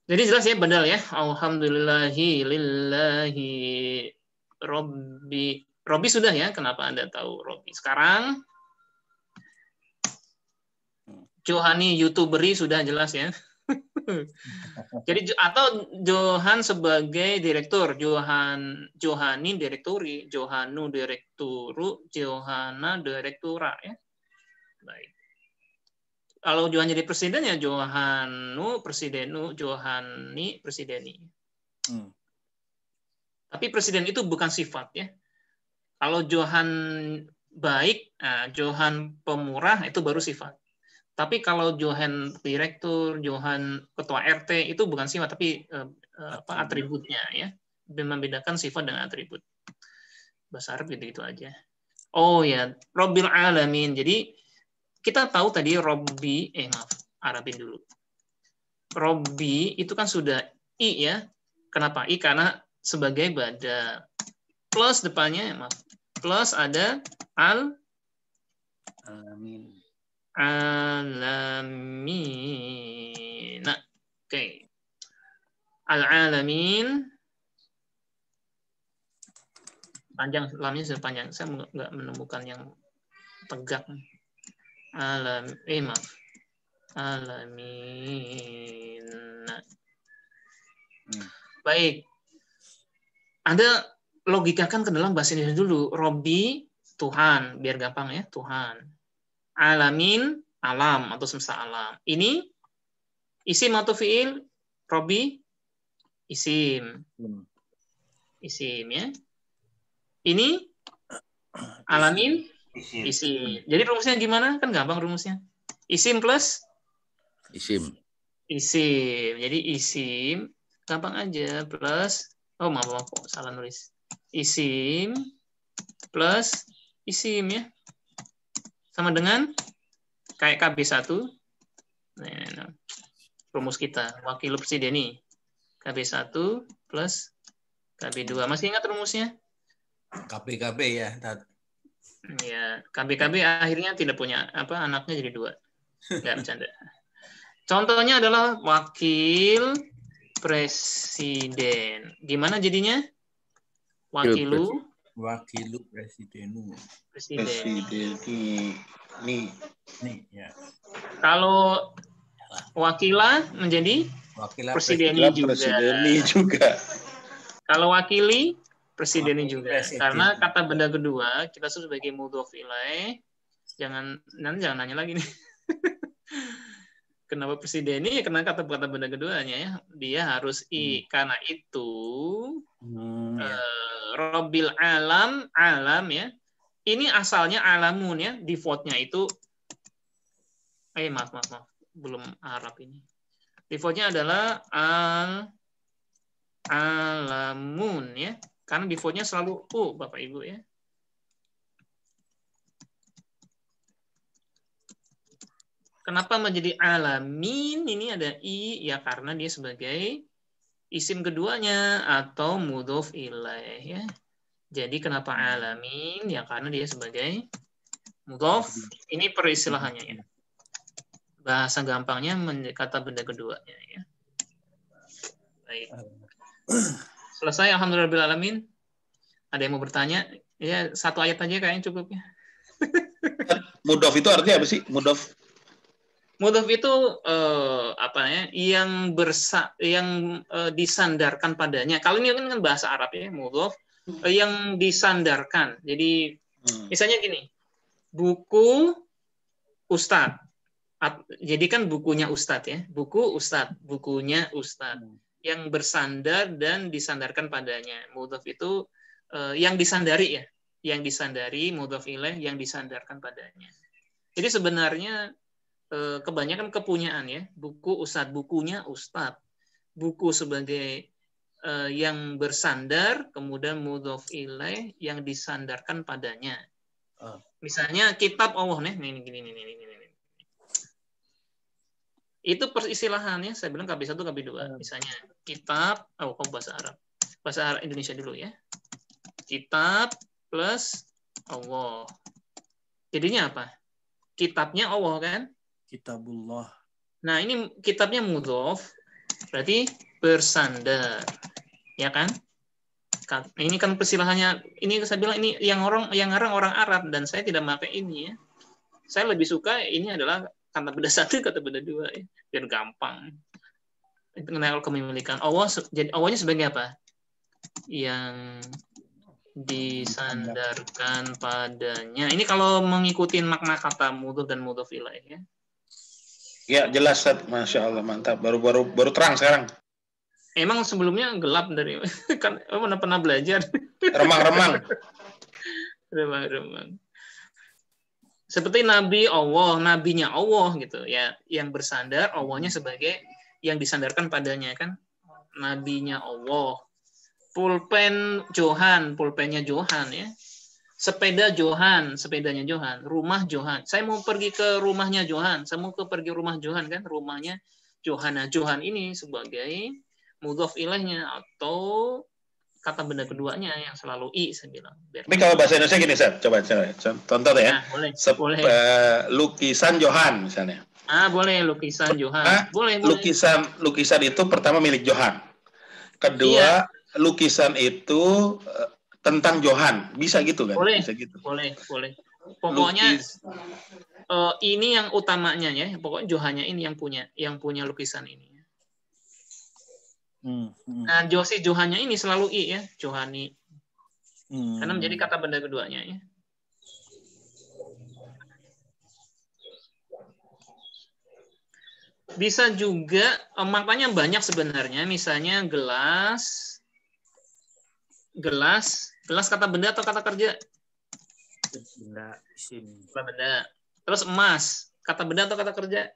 Jadi jelas ya badal ya. Alhamdulillahi lillahi Robbi. Robbi sudah ya. Kenapa Anda tahu Robbi? Sekarang Johani YouTuberi sudah jelas ya. Jadi atau Johan sebagai direktur, Johani direktori, Johanu direkturu, Johana direktura ya. Baik. Kalau Johan jadi presiden ya Johanu presidenu, Johani presideni. Tapi presiden itu bukan sifat ya. Kalau Johan baik, Johan pemurah itu baru sifat. Tapi kalau Johan direktur, Johan ketua RT itu bukan sifat tapi atributnya ya. Membedakan sifat dengan atribut. Bahasa Arab gitu aja. Oh ya, Rabbil Alamin. Jadi kita tahu tadi Robbi, Arabin dulu. Robbi itu kan sudah I ya. Kenapa I? Karena sebagai bada. Plus depannya, plus ada Alamin. Alamin. Nah, oke. Al-alamin. Panjang, lamnya sudah panjang. Saya nggak menemukan yang tegak. Alamin. Baik. Anda logikakan ke dalam bahasa Indonesia dulu. Robbi, Tuhan. Biar gampang ya, Tuhan. Alamin, alam atau semesta alam. Ini isim atau fiil? Robbi, isim. Isim ya. Ini alamin, isim. Jadi rumusnya gimana? Kan gampang rumusnya. Isim plus Isim. Isim. Jadi isim gampang aja plus maaf salah nulis. Isim plus isim ya. Sama dengan kayak KB1. Nah, rumus kita wakil presideni. KB1 plus KB2. Masih ingat rumusnya? KB ya. Ya, KB akhirnya tidak punya anaknya jadi 2. Enggak bercanda. Contohnya adalah wakil presiden. Gimana jadinya? Wakilu presidenu. Presiden. Nih Ya. Kalau wakila menjadi presideni juga. Kalau wakili presideni juga. Presiden. Karena kata benda kedua kita sebut sebagai mudhof ilaih. Jangan nanya lagi nih. Kenapa presideni? Ya karena kata benda keduanya ya. Dia harus I. Karena itu Rabbil alam ya. Ini asalnya alamun ya. Defaultnya itu maaf. Belum Arab ini. Defaultnya adalah alamun ya. Karena defaultnya selalu U, Bapak Ibu ya. Kenapa menjadi alamin? Ini ada I ya karena dia sebagai isim keduanya atau mudhof ilaih ya. Jadi kenapa alamin? Ya karena dia sebagai mudhof. Ini peristilahannya ya. Bahasa gampangnya kata benda keduanya ya. Baik. Selesai alhamdulillahirabbil alamin. Ada yang mau bertanya? Ya, 1 ayat aja kayaknya cukup ya. Mudhof itu artinya apa sih? Mudhof. Mudhof itu yang disandarkan padanya. Kalau ini kan bahasa Arab ya, mudhof yang disandarkan. Jadi misalnya gini, buku Ustadz. Jadi kan bukunya Ustadz ya, buku Ustadz, bukunya Ustadz yang bersandar dan disandarkan padanya. Mudhof itu yang disandari ya, yang disandari, mudhof ilaih yang disandarkan padanya. Jadi sebenarnya kebanyakan kepunyaan ya, buku Ustadz, bukunya Ustadz, buku sebagai yang bersandar, kemudian mudhof ilaih yang disandarkan padanya. Misalnya kitab Allah nih, ini. Itu peristilahannya, saya bilang KB1, KB2. Misalnya kitab, kok bahasa Arab? Bahasa Arab Indonesia dulu ya. Kitab plus Allah. Jadinya apa? Kitabnya Allah kan? Kitabullah. Nah, ini kitabnya mudhof, berarti bersandar. Ya kan? Ini kan peristilahannya, ini saya bilang ini yang ngarang orang Arab, dan saya tidak pakai ini ya. Saya lebih suka ini adalah kata benda 1, kata benda 2 ya. Biar gampang. Itu mengenai kepemilikan Allah. Jadi Allahnya sebagai apa? Yang disandarkan padanya. Ini kalau mengikuti makna kata mudhof dan mudhof ilaih ya. Ya, jelas, Ustaz. Masya Allah, mantap. Baru terang sekarang. Emang sebelumnya gelap dari kan pernah belajar. Remang-remang. Remang-remang. Seperti Nabi Allah, nabinya Allah gitu ya, yang bersandar, Allahnya sebagai yang disandarkan padanya kan, nabinya Allah. Pulpen Johan, pulpennya Johan ya. Sepeda Johan, sepedanya Johan. Rumah Johan. Saya mau pergi ke rumahnya Johan. Saya mau pergi rumah Johan kan, rumahnya Johan. Nah, Johan ini sebagai mudhof ilaihnya atau kata benda keduanya yang selalu i, saya bilang. Tapi kalau bahasa Indonesia gini, Seth. Coba contoh ya. Nah, boleh. Lukisan Johan misalnya. Boleh lukisan Johan. Boleh. Lukisan itu pertama milik Johan. Kedua, lukisan itu tentang Johan. Bisa gitu kan? Boleh. Bisa gitu. Boleh. Pokoknya ini yang utamanya ya. Pokoknya Johannya ini yang punya lukisan ini. Nah, Johannya ini selalu i ya, Johani. Karena menjadi kata benda keduanya ya. Bisa juga maknanya banyak sebenarnya. Misalnya gelas kata benda atau kata kerja? Benda sini. Kata benda. Terus emas, kata benda atau kata kerja?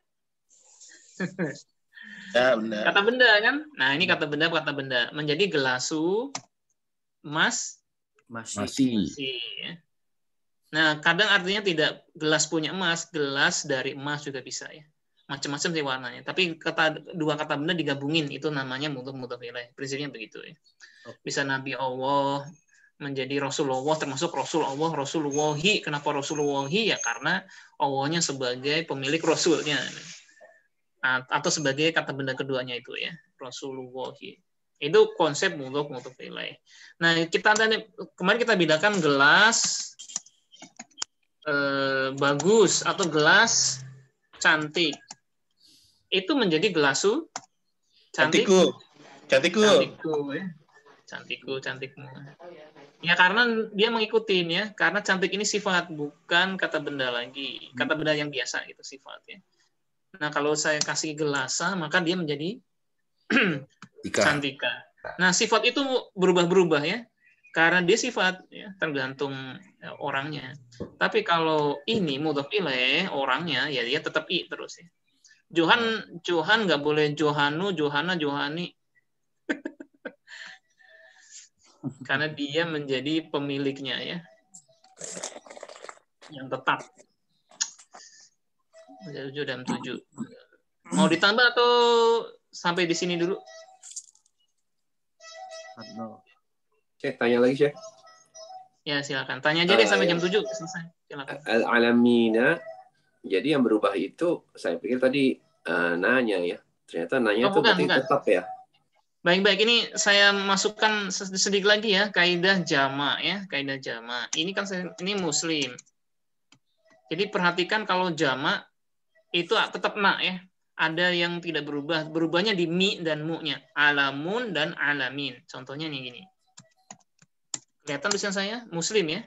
Ya, benar. Kata benda kan? Nah, ini kata benda menjadi gelasu masih. Ya. Nah, kadang artinya tidak gelas punya emas, gelas dari emas juga bisa ya. Macam-macam sih warnanya. Tapi dua kata benda digabungin itu namanya mudhof ilaih. Prinsipnya begitu ya. Bisa Nabi Allah menjadi Rasulullah, termasuk Rasul Allah, Rasulullahi. Kenapa Rasulullahi? Ya karena Allahnya sebagai pemilik Rasulnya. Atau sebagai kata benda keduanya itu ya, Rasulullah. Itu konsep mudhof ilaih. Nah, kemarin kita bedakan gelas bagus atau gelas cantik. Itu menjadi gelasu cantikku ya. Cantikmu. Ya karena dia mengikutin ya, karena cantik ini sifat bukan kata benda lagi, kata benda yang biasa itu sifatnya. Nah, kalau saya kasih gelasa, maka dia menjadi cantika. Nah, sifat itu berubah-berubah ya. Karena dia sifat ya, tergantung orangnya. Tapi kalau ini mudhof ilaih orangnya ya dia tetap i terus ya. Johan nggak boleh Johanu, Johana, Johani. Karena dia menjadi pemiliknya ya. Yang tetap. Jam 7. Mau ditambah atau sampai di sini dulu? Oke, tanya lagi, Syekh. Ya, silakan. Tanya aja deh sampai jam 7 selesai. Silakan. Al-alamina. Jadi yang berubah itu, saya pikir tadi nanya ya. Ternyata nanya itu berarti tetap ya. Baik-baik, ini saya masukkan sedikit lagi ya, kaidah jama ya, kaidah jama. Ini kan ini muslim. Jadi perhatikan kalau jamak itu tetap na ya. Ada yang tidak berubah. Berubahnya di mi dan mu-nya. Alamun dan alamin. Contohnya nih gini. Kelihatan tulisan saya? Muslim ya.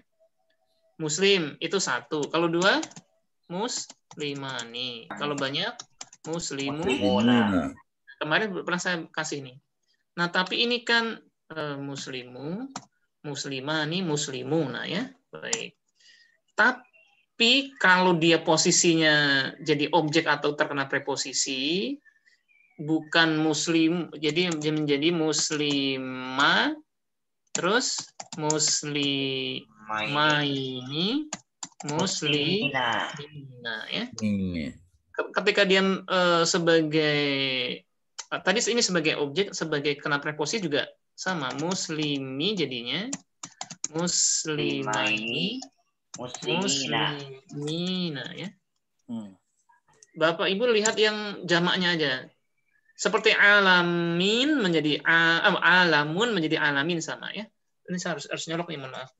Muslim itu satu. Kalau dua, muslimani. Kalau banyak, muslimuna. Kemarin pernah saya kasih nih. Nah, tapi ini kan muslimu, muslimani, muslimuna ya. Baik. Tapi kalau dia posisinya jadi objek atau terkena preposisi, bukan muslim, jadi menjadi muslimah, terus muslimaini, muslimina ya. Ketika dia sebagai tadi ini sebagai objek, sebagai kena preposisi juga sama, muslimi jadinya muslimaini, muslimina ya. Bapak Ibu lihat yang jamaknya aja. Seperti alamin menjadi alamun menjadi alamin sama ya. Ini saya harus nyolok nih, mohon maaf.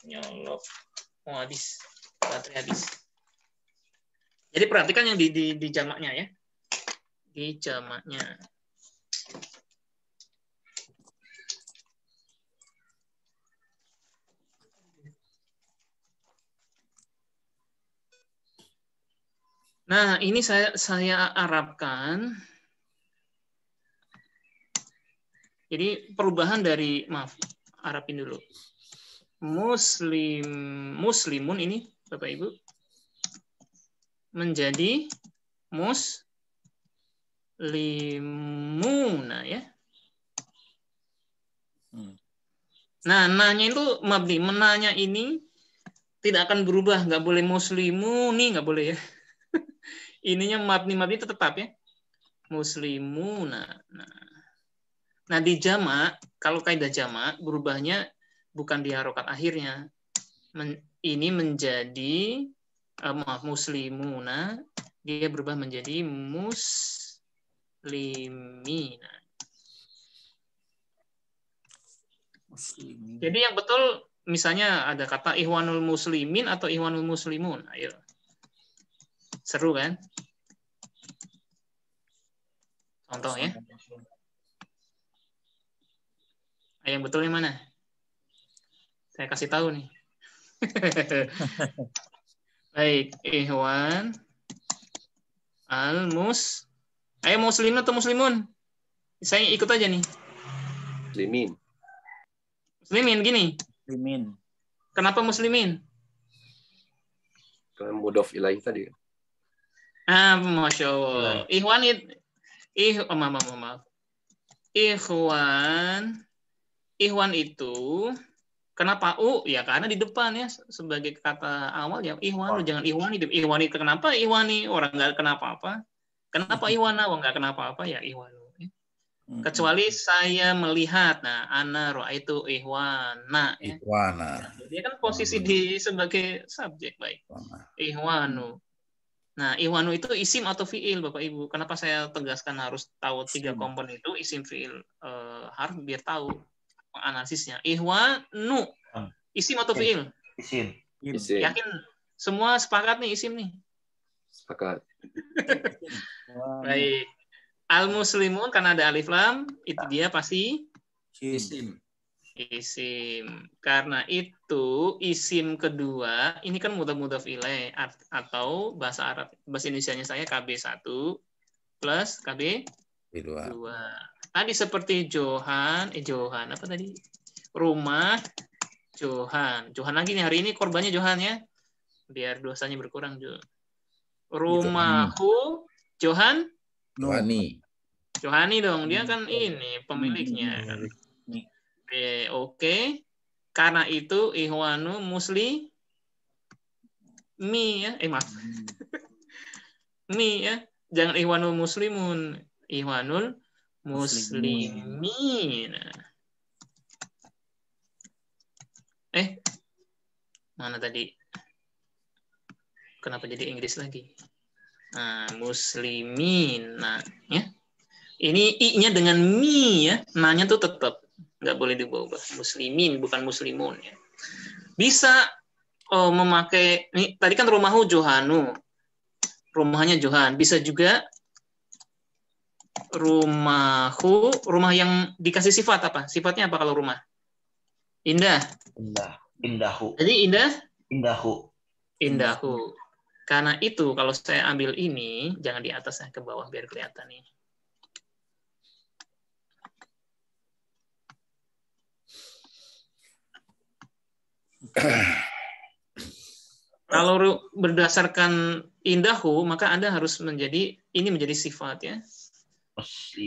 Nyolok. Mau habis. Baterai habis. Jadi perhatikan yang di jamaknya ya. Di jamaknya. Nah, ini saya arabkan. Jadi perubahan dari, maaf, Arabin dulu. Muslimun ini, Bapak Ibu, menjadi muslimuna ya. Nah, nanya itu mabni. Menanya ini tidak akan berubah. Nggak boleh muslimuni, nggak boleh ya. Ininya mabni tetap ya. Muslimuna. Nah, di jamak, kalau kaidah jamak, berubahnya bukan di harokat akhirnya. Ini menjadi, muslimuna, dia berubah menjadi muslimina. Jadi yang betul, misalnya ada kata ihwanul muslimin atau ihwanul muslimun. Ayo. Seru kan? Contoh ya. Yang betulnya mana? Saya kasih tahu nih. Baik, ihwan al-mus. Ayo muslimin atau muslimun? Saya ikut aja nih. Muslimin gini. Muslimin. Kenapa muslimin? Karena mudhof ilaih tadi. Masya Allah. Ihwan maaf. Ihwan itu kenapa ya karena di depan ya sebagai kata awal ya ihwan, jangan ihwani. Ihwani kenapa ihwani, orang nggak kenapa-apa. Kenapa ihwana, orang nggak kenapa-apa ya ihwanu. Kecuali saya melihat, nah ana ra'aitu ihwana ya. Ihwana. Dia kan posisi sebagai subjek, baik. Ihwanu. Nah, ihwanu itu isim atau fiil, Bapak Ibu. Kenapa saya tegaskan harus tahu 3 komponen itu, isim, fiil, harf, biar tahu analisisnya. Ihwanu, isim atau fiil? Isim. Yakin? Semua sepakat nih isim nih? Sepakat. Baik. Al-muslimun, karena ada alif lam, itu dia pasti isim. Karena itu isim kedua ini kan mudhaf ilaih atau bahasa Arab, bahasa Indonesianya saya KB1 plus KB2. Tadi seperti Johan apa tadi? Rumah Johan lagi nih, hari ini korbannya Johan ya. Biar dosanya berkurang juga. Rumahku Johani dong, dia kan ini pemiliknya kan. Oke. Karena itu ihwanu muslimi ya. Maaf. Mi ya. Jangan ihwanul muslimun, ihwanul muslimin. Mana tadi? Kenapa jadi Inggris lagi? Nah, muslimin. Nah, ya. Ini i-nya dengan mi ya. Nanya tuh tetap nggak boleh diubah. Muslimin bukan muslimun ya. Bisa memakai ini tadi kan rumahu Johanu. Rumahnya Johan. Bisa juga rumah yang dikasih sifat apa? Sifatnya apa kalau rumah? Indah. Indahu. Jadi Indahu. Karena itu kalau saya ambil ini jangan di atas ke bawah biar kelihatan nih. Kalau berdasarkan indahu, maka Anda harus menjadi sifat ya.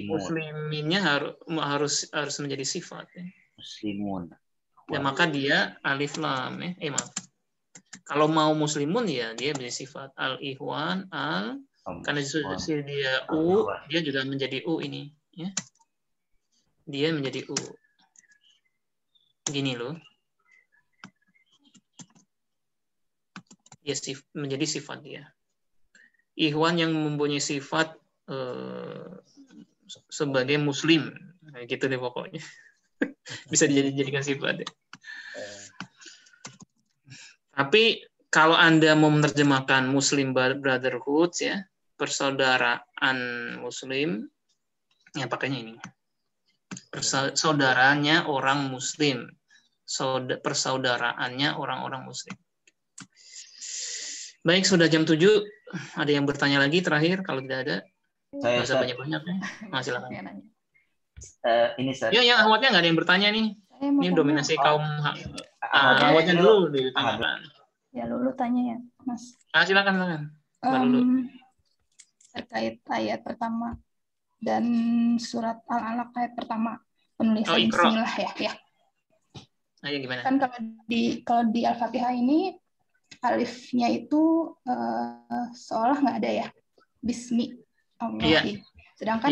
Musliminnya harus menjadi sifat ya. Muslimun. Ya maka dia alif lam ya. Maaf. Kalau mau muslimun ya dia menjadi sifat al-ihwan karena dia u, dia juga menjadi u ini ya. Dia menjadi u. Gini loh. Ya menjadi sifat dia. Ihwan yang mempunyai sifat sebagai muslim, nah, gitu deh pokoknya. Bisa dijadikan sifat. Ya. Tapi kalau Anda mau menerjemahkan Muslim Brotherhood ya, persaudaraan Muslim, ya pakainya ini. Persaudaranya orang Muslim, persaudaraannya orang-orang Muslim. Baik, sudah jam 7. Ada yang bertanya lagi terakhir? Kalau tidak ada, nggak usah banyak-banyak. Silakan. Ini saya. Ya, yang awatnya nggak ada yang bertanya nih. Ini dominasi kaum awatnya dulu ditanyakan. Ya, Lulu tanya ya, Mas. Silakan. Terkait ayat pertama dan surat Al-Alaq ayat pertama penulisan Bismillah ya. Ayo gimana? Kan kalau di Al-Fatihah ini alifnya itu seolah nggak ada ya, Bismi Allah. Iya. Sedangkan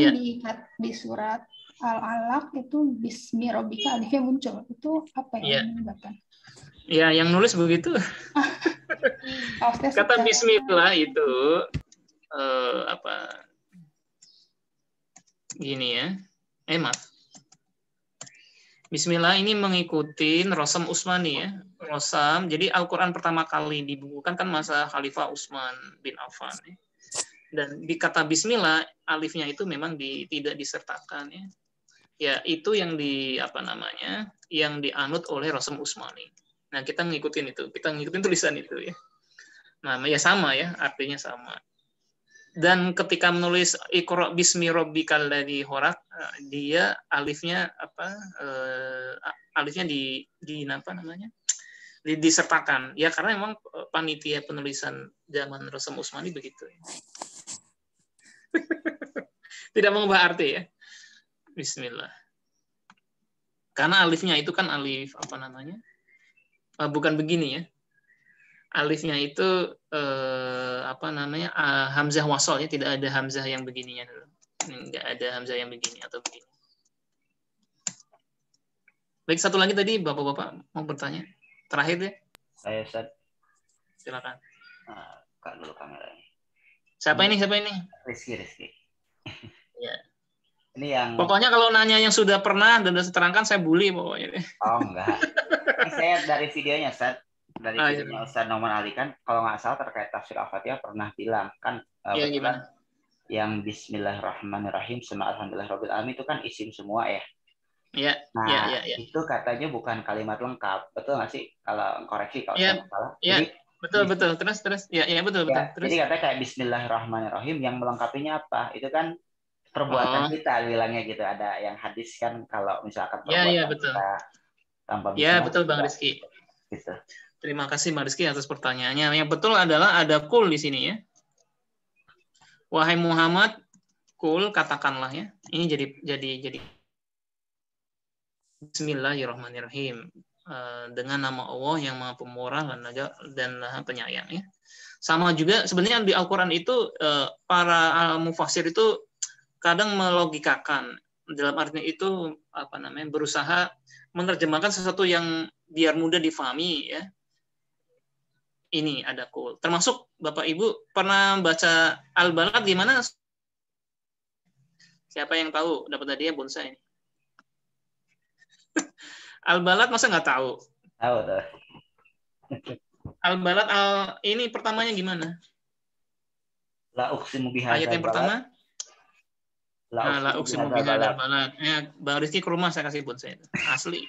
di surat Al-Alaq itu Bismi Rabbika alifnya muncul. Itu apa yang menyebabkan? Ya, yang nulis begitu. Kata Bismillah itu gini ya. Maaf. Bismillah ini mengikuti Rosam Utsmani ya. Rosam. Jadi Al-Qur'an pertama kali dibukukan kan masa Khalifah Utsman bin Affan ya. Dan di kata Bismillah alifnya itu memang tidak disertakan ya. Ya, itu yang yang dianut oleh Rosam Utsmani. Nah, kita ngikutin tulisan itu ya. Nah, ya sama ya, artinya sama. Dan ketika menulis Iqra bismi rabbikal ladzi khalaq, dia alifnya alifnya disertakan. Ya karena memang panitia penulisan zaman Rosam Utsmani begitu. Tidak mengubah arti ya. Bismillah. Karena alifnya itu kan alif bukan begini ya. Alifnya itu hamzah wasol ya, tidak ada hamzah yang begininya dulu. Enggak ada hamzah yang begini atau begini. Baik, satu lagi tadi Bapak-bapak mau bertanya. Terakhir deh. Saya Ustaz. Silakan. Buka dulu kameranya. Siapa ini? Rizky. Ya. Ini yang pokoknya kalau nanya yang sudah pernah dan sudah terangkan saya bully pokoknya. Oh, enggak. Ini saya dari videonya, Ustaz. Dari videonya Ustaz Noman Ali kan kalau nggak salah terkait tafsir Al-Fatihah pernah bilang kan gimana? Yang Bismillahirrahmanirrahim sama Alhamdulillahirabbil alamin itu kan isim semua ya. Iya. Nah, itu katanya bukan kalimat lengkap. Betul nggak sih? Kalau koreksi kalau saya salah. Iya. Betul. Terus. Ya, betul. Terus. Jadi katanya kayak Bismillahirrahmanirrahim yang melengkapinya apa? Itu kan perbuatan kita bilangnya gitu. Ada yang hadis kan kalau misalkan perbuatan kita tanpa bismillah. Ya, betul Bang Rizky. Gitu. Terima kasih Bang Rizky atas pertanyaannya. Yang betul adalah ada kul di sini ya. Wahai Muhammad, kul katakanlah ya. Ini jadi Bismillahirrahmanirrahim. Dengan nama Allah yang Maha Pemurah dan Maha Penyayang ya. Sama juga sebenarnya di Al-Qur'an itu para mufassir itu kadang melogikakan dalam artinya itu berusaha menerjemahkan sesuatu yang biar mudah difahami ya. Ini ada kul. Termasuk Bapak Ibu pernah baca Al-Balad gimana? Siapa yang tahu dapat hadiah bonsai ini? Al-Balad masa nggak tahu? Tahu. Al-balad ini pertamanya gimana? La uqsimu bihadzal Ayat yang pertama. La uqsimu bihadzal balad. Bang Rizky ke rumah saya kasih buat saya. Asli.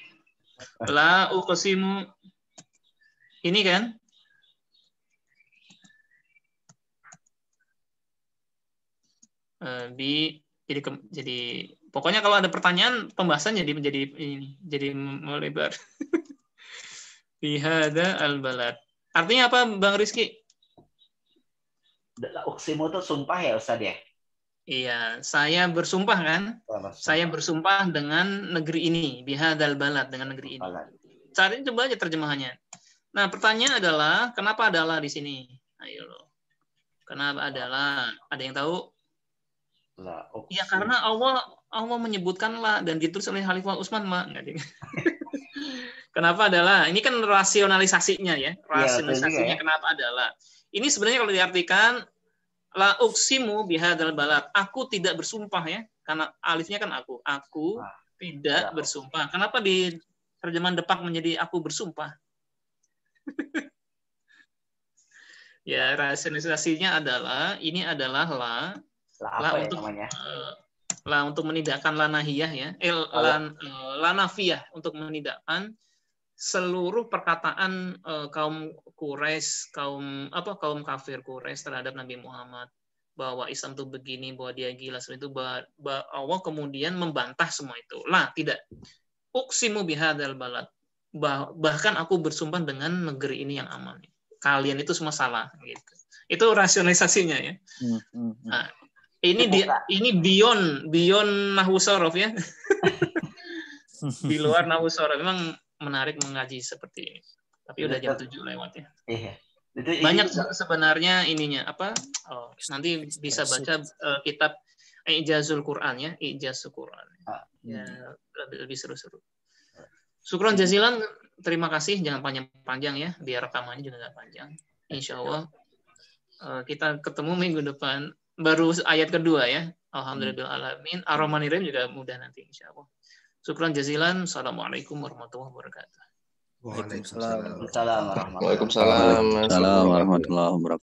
La uqsimu ini kan? Jadi pokoknya kalau ada pertanyaan pembahasan jadi melebar. Bihada al-balad. Artinya apa, Bang Rizky? Uqsimu itu sumpah ya, Ustaz ya? Iya, saya bersumpah kan? Saya bersumpah dengan negeri ini, bihadal balad, dengan negeri ini. Cari coba aja terjemahannya. Nah, pertanyaan adalah kenapa adalah di sini? Ayo loh. Kenapa adalah? Ada yang tahu? Ya karena Allah menyebutkan lah dan ditulis oleh Khalifah Utsman, Mak. Kenapa adalah? Ini kan rasionalisasinya ya. Rasionalisasinya ya. Kenapa adalah? Ini sebenarnya kalau diartikan la uqsimu bihadzal balad. Aku tidak bersumpah ya. Karena alifnya kan aku. Aku tidak bersumpah. Kenapa di terjemahan Depak menjadi aku bersumpah? Ya, rasionalisasinya adalah ini adalah la untuk untuk menidakkan la nahiyah ya. La nafiyah untuk menidakkan seluruh perkataan kaum Quraisy, kaum kafir Quraisy terhadap Nabi Muhammad bahwa Islam itu begini, bahwa dia gila, itu Allah kemudian membantah semua itu. Lah, tidak. Uqsimu bihadzal balad. Bahkan aku bersumpah dengan negeri ini yang aman. Kalian itu semua salah gitu. Itu rasionalisasinya ya. Nah, ini beyond nahwu shorof ya. Di luar nahwu shorof. Memang menarik mengaji seperti ini. Tapi udah jam 7 lewat ya. Iya. Banyak sebenarnya ininya apa? Nanti bisa baca kitab Ijazul Quran ya, Ijazul Quran. Ya, lebih seru-seru. Syukron jazilan, terima kasih. Jangan panjang-panjang ya, biar rekamannya juga nggak panjang. Insya Allah kita ketemu minggu depan. Baru ayat kedua ya. Alhamdulillahirrahmanirrahim. Ar-Rahmanir-Rahim juga mudah nanti insya Allah. Syukran jazilan. Assalamualaikum warahmatullahi wabarakatuh. Waalaikumsalam. Waalaikumsalam warahmatullahi wabarakatuh.